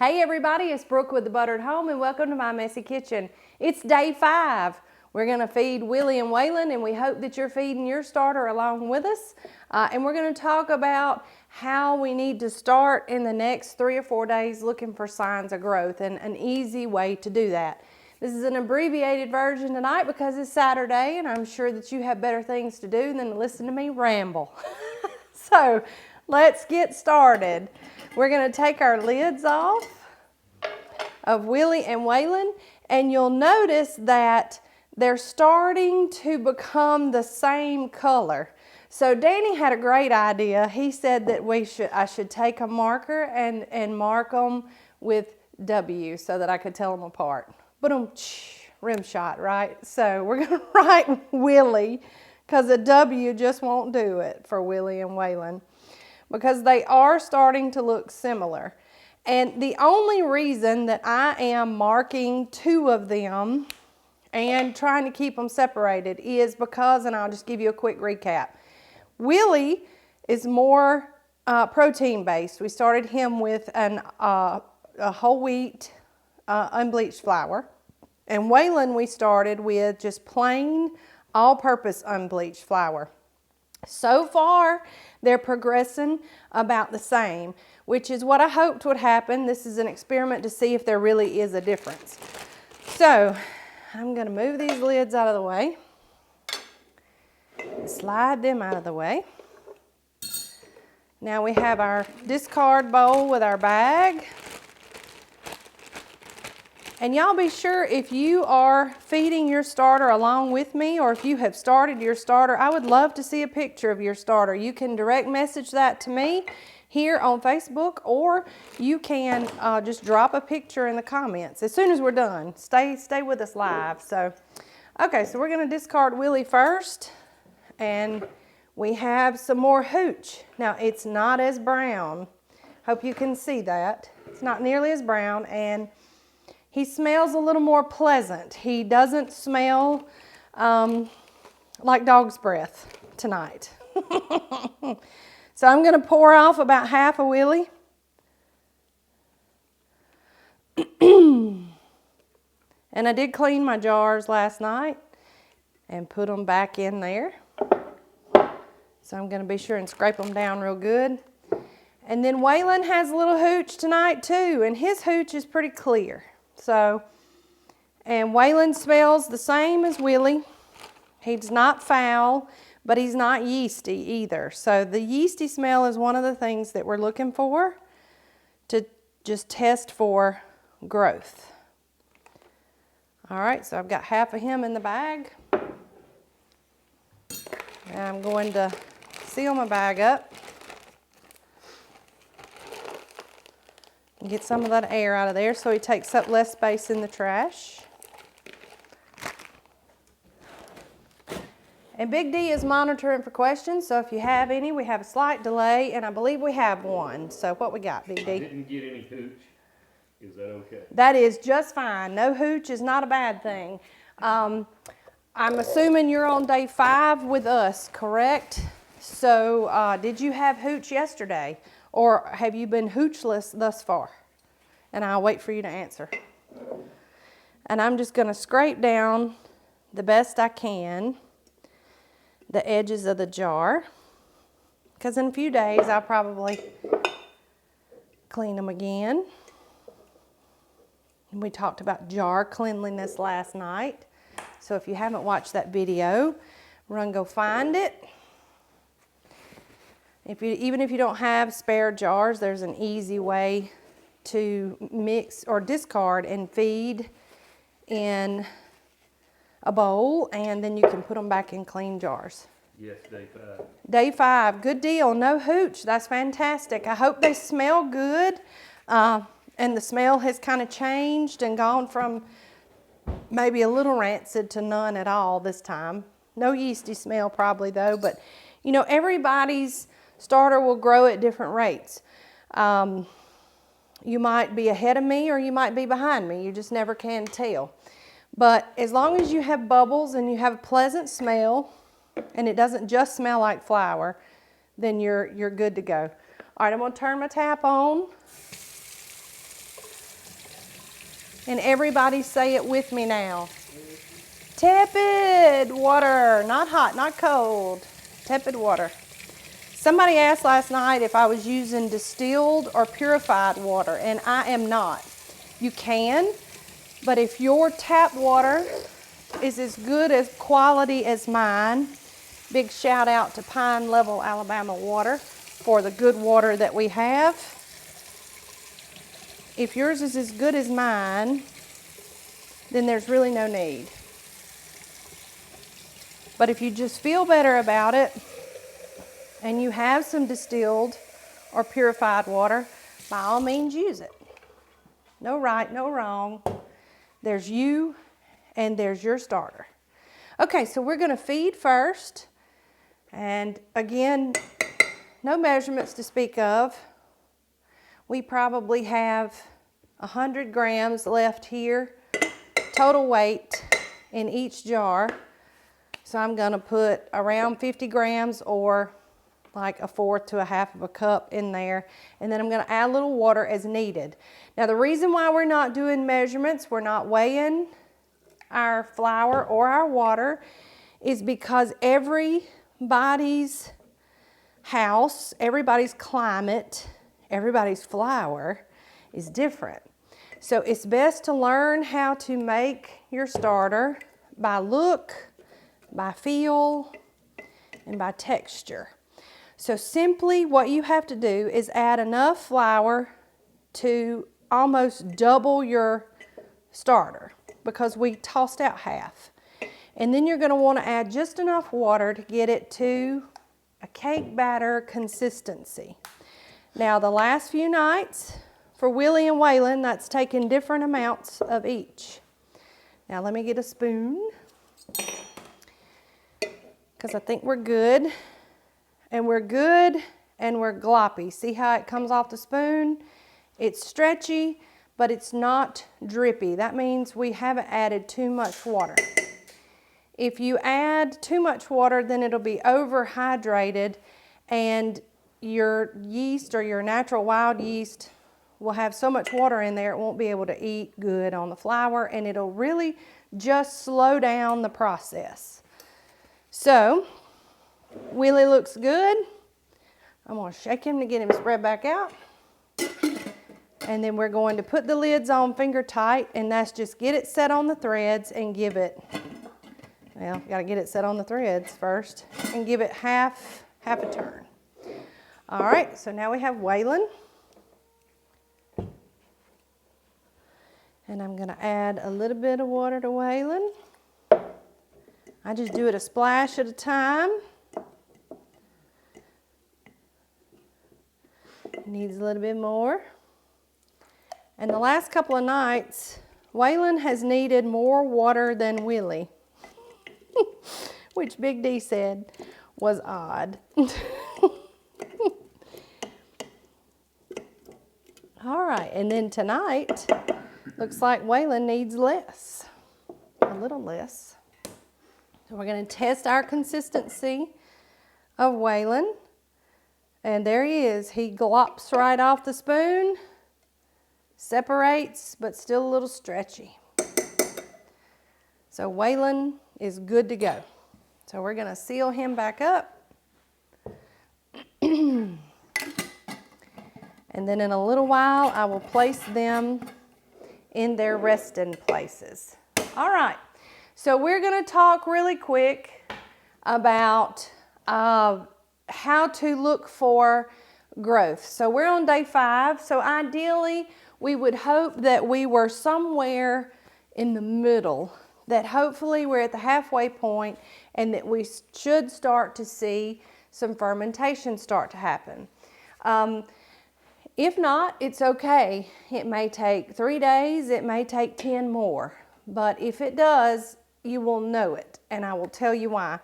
Hey everybody, it's Brooke with The Buttered Home and welcome to my messy kitchen. It's day 5. We're going to feed Willie and Waylon and we hope that you're feeding your starter along with us. And we're going to talk about how we need to start in the next 3 or 4 days looking for signs of growth and an easy way to do that. This is an abbreviated version tonight because it's Saturday and I'm sure that you have better things to do than to listen to me ramble. So let's get started. We're going to take our lids off of Willie and Waylon, and you'll notice that they're starting to become the same color. So Danny had a great idea. He said that I should take a marker and mark them with W so that I could tell them apart. Rim shot, right? So we're going to write Willie because a W just won't do it for Willie and Waylon, because they are starting to look similar. And the only reason that I am marking 2 of them and trying to keep them separated is because, and I'll just give you a quick recap. Willie is more protein based. We started him with a whole wheat unbleached flour. And Waylon we started with just plain all-purpose unbleached flour. So far, they're progressing about the same, which is what I hoped would happen. This is an experiment to see if there really is a difference. So, I'm going to move these lids out of the way, slide them out of the way. Now we have our discard bowl with our bag. And y'all be sure, if you are feeding your starter along with me, or if you have started your starter, I would love to see a picture of your starter. You can direct message that to me here on Facebook, or you can just drop a picture in the comments as soon as we're done. Stay with us live. So, okay, so we're going to discard Willie first, and we have some more hooch. Now, it's not as brown. Hope you can see that. It's not nearly as brown, and he smells a little more pleasant. He doesn't smell like dog's breath tonight. So I'm going to pour off about half a Willie. And I did clean my jars last night and put them back in there. So I'm going to be sure and scrape them down real good. And then Waylon has a little hooch tonight too, and his hooch is pretty clear. So, and Waylon smells the same as Willie. He's not foul, but he's not yeasty either. So the yeasty smell is one of the things that we're looking for to just test for growth. All right, so I've got half of him in the bag. And I'm going to seal my bag up and get some of that air out of there so he takes up less space in the trash. And Big D is monitoring for questions, so if you have any, we have a slight delay, and I believe we have one. So what we got, Big D? I didn't get any hooch. Is that okay? That is just fine. No hooch is not a bad thing. I'm assuming you're on day 5 with us, correct? So did you have hooch yesterday? Or have you been hoochless thus far? And I'll wait for you to answer. And I'm just going to scrape down the best I can the edges of the jar, because in a few days I'll probably clean them again. And we talked about jar cleanliness last night. So if you haven't watched that video, run go find it. Even if you don't have spare jars, there's an easy way to mix or discard and feed in a bowl, and then you can put them back in clean jars. Yes, day 5. Day 5, good deal. No hooch, that's fantastic. I hope they smell good, and the smell has kind of changed and gone from maybe a little rancid to none at all this time. No yeasty smell probably though, but you know, everybody's starter will grow at different rates. You might be ahead of me or you might be behind me. You just never can tell. But as long as you have bubbles and you have a pleasant smell and it doesn't just smell like flour, then you're good to go. All right, I'm going to turn my tap on. And everybody say it with me now. Tepid water, not hot, not cold. Tepid water. Somebody asked last night if I was using distilled or purified water, and I am not. You can, but if your tap water is as good as quality as mine, big shout out to Pine Level, Alabama Water for the good water that we have. If yours is as good as mine, then there's really no need. But if you just feel better about it and you have some distilled or purified water, by all means use it. No right, no wrong. There's you and there's your starter. Okay, so we're going to feed first. And again, no measurements to speak of. We probably have 100 grams left here, total weight in each jar. So I'm going to put around 50 grams or like a fourth to a half of a cup in there. And then I'm going to add a little water as needed. Now the reason why we're not doing measurements, we're not weighing our flour or our water, is because everybody's house, everybody's climate, everybody's flour is different. So it's best to learn how to make your starter by look, by feel, and by texture. So simply what you have to do is add enough flour to almost double your starter, because we tossed out half. And then you're going to want to add just enough water to get it to a cake batter consistency. Now the last few nights for Willie and Waylon, that's taken different amounts of each. Now let me get a spoon, because I think we're good. And we're good and we're gloppy. See how it comes off the spoon? It's stretchy, but it's not drippy. That means we haven't added too much water. If you add too much water, then it'll be overhydrated and your yeast or your natural wild yeast will have so much water in there it won't be able to eat good on the flour, and it'll really just slow down the process. So Willie looks good. I'm going to shake him to get him spread back out. And then we're going to put the lids on finger tight, and that's just get it set on the threads and give it, well, got to get it set on the threads first and give it half a turn. All right, so now we have Waylon. And I'm going to add a little bit of water to Waylon. I just do it a splash at a time. Needs a little bit more. And the last couple of nights, Waylon has needed more water than Willie, which Big D said was odd. All right, and then tonight, looks like Waylon needs less, a little less. So we're going to test our consistency of Waylon. And there he is. He glops right off the spoon, separates, but still a little stretchy. So Waylon is good to go. So we're going to seal him back up. And then in a little while, I will place them in their resting places. All right. So we're going to talk really quick about how to look for growth. So we're on day 5. So ideally, we would hope that we were somewhere in the middle, that hopefully we're at the halfway point and that we should start to see some fermentation start to happen. If not, it's okay. It may take 3 days, it may take 10 more, but if it does, you will know it, and I will tell you why.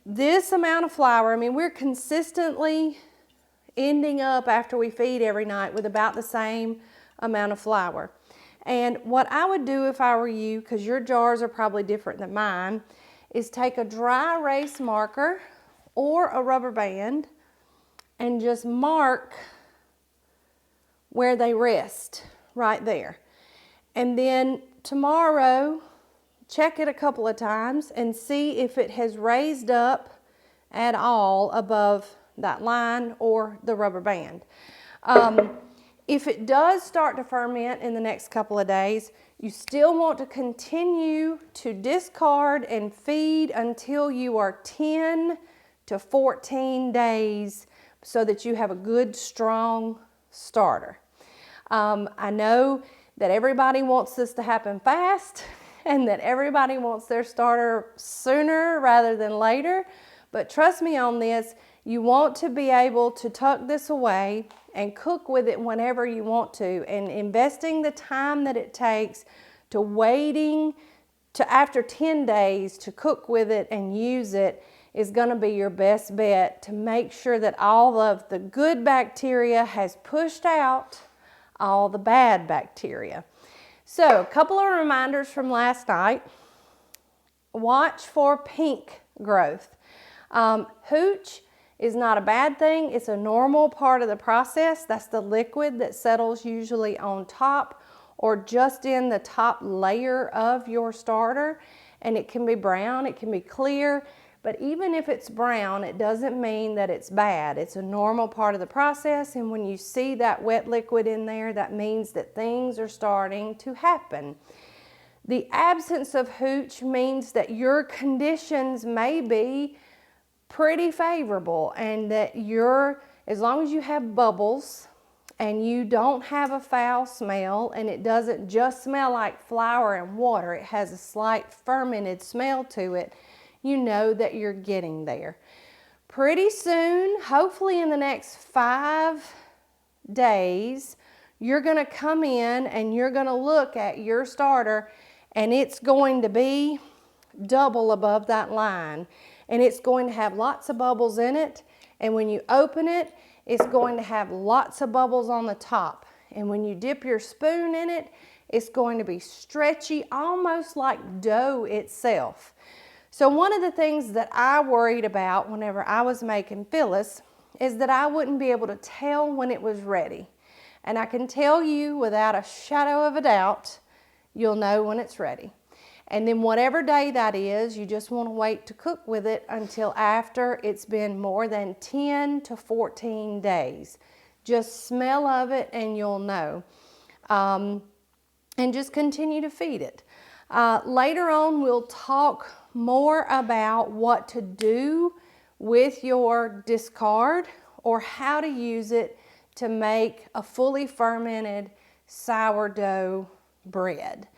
This amount of flour, I mean, we're consistently ending up after we feed every night with about the same amount of flour. And what I would do if I were you, because your jars are probably different than mine, is take a dry erase marker or a rubber band and just mark where they rest right there. And then tomorrow, check it a couple of times and see if it has raised up at all above that line or the rubber band. If it does start to ferment in the next couple of days, you still want to continue to discard and feed until you are 10 to 14 days so that you have a good, strong starter. I know that everybody wants this to happen fast and that everybody wants their starter sooner rather than later, but trust me on this, you want to be able to tuck this away and cook with it whenever you want to, and investing the time that it takes to waiting to after 10 days to cook with it and use it is going to be your best bet to make sure that all of the good bacteria has pushed out all the bad bacteria. So a couple of reminders from last night. Watch for pink growth. Hooch is not a bad thing. It's a normal part of the process. That's the liquid that settles usually on top or just in the top layer of your starter. And it can be brown, it can be clear, but even if it's brown, it doesn't mean that it's bad. It's a normal part of the process, and when you see that wet liquid in there, that means that things are starting to happen. The absence of hooch means that your conditions may be pretty favorable and that as long as you have bubbles and you don't have a foul smell and it doesn't just smell like flour and water, it has a slight fermented smell to it, you know that you're getting there. Pretty soon, hopefully in the next 5 days, you're gonna come in and you're gonna look at your starter and it's going to be double above that line. And it's going to have lots of bubbles in it. And when you open it, it's going to have lots of bubbles on the top. And when you dip your spoon in it, it's going to be stretchy, almost like dough itself. So one of the things that I worried about whenever I was making Phyllis is that I wouldn't be able to tell when it was ready. And I can tell you without a shadow of a doubt, you'll know when it's ready. And then whatever day that is, you just want to wait to cook with it until after it's been more than 10 to 14 days. Just smell of it and you'll know. And just continue to feed it. Later on, we'll talk more about what to do with your discard or how to use it to make a fully fermented sourdough bread.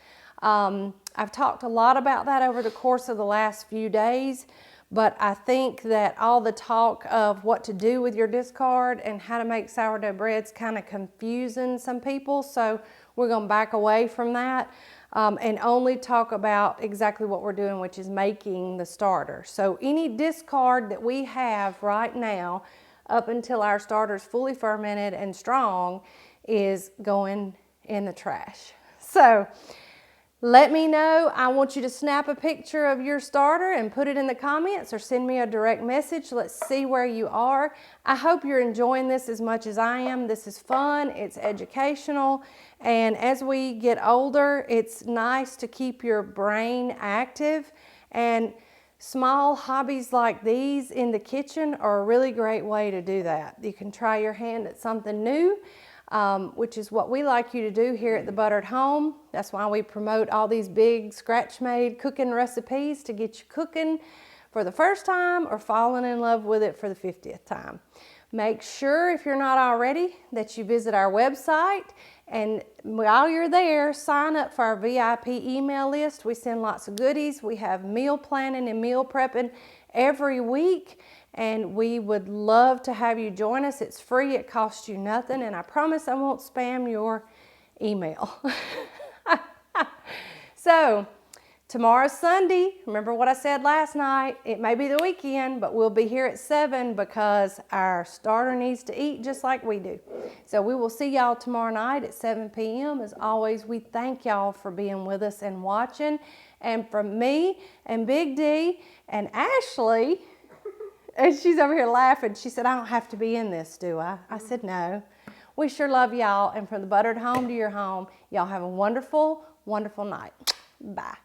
I've talked a lot about that over the course of the last few days, but I think that all the talk of what to do with your discard and how to make sourdough bread's kind of confusing some people, so we're going to back away from that and only talk about exactly what we're doing, which is making the starter. So any discard that we have right now up until our starter's fully fermented and strong is going in the trash. So let me know. I want you to snap a picture of your starter and put it in the comments or send me a direct message. Let's see where you are. I hope you're enjoying this as much as I am. This is fun, it's educational, and as we get older, it's nice to keep your brain active, and small hobbies like these in the kitchen are a really great way to do that. You can try your hand at something new. Which is what we like you to do here at the Buttered Home. That's why we promote all these big scratch-made cooking recipes to get you cooking for the first time or falling in love with it for the 50th time. Make sure, if you're not already, that you visit our website, and while you're there, sign up for our VIP email list. We send lots of goodies. We have meal planning and meal prepping every week, and we would love to have you join us. It's free, it costs you nothing, and I promise I won't spam your email. So, tomorrow's Sunday. Remember what I said last night. It may be the weekend, but we'll be here at 7 because our starter needs to eat just like we do. So we will see y'all tomorrow night at 7 p.m. As always, we thank y'all for being with us and watching. And from me and Big D and Ashley, and she's over here laughing. She said, I don't have to be in this, do I? I said, no. We sure love y'all. And from the buttered home to your home, y'all have a wonderful, wonderful night. Bye.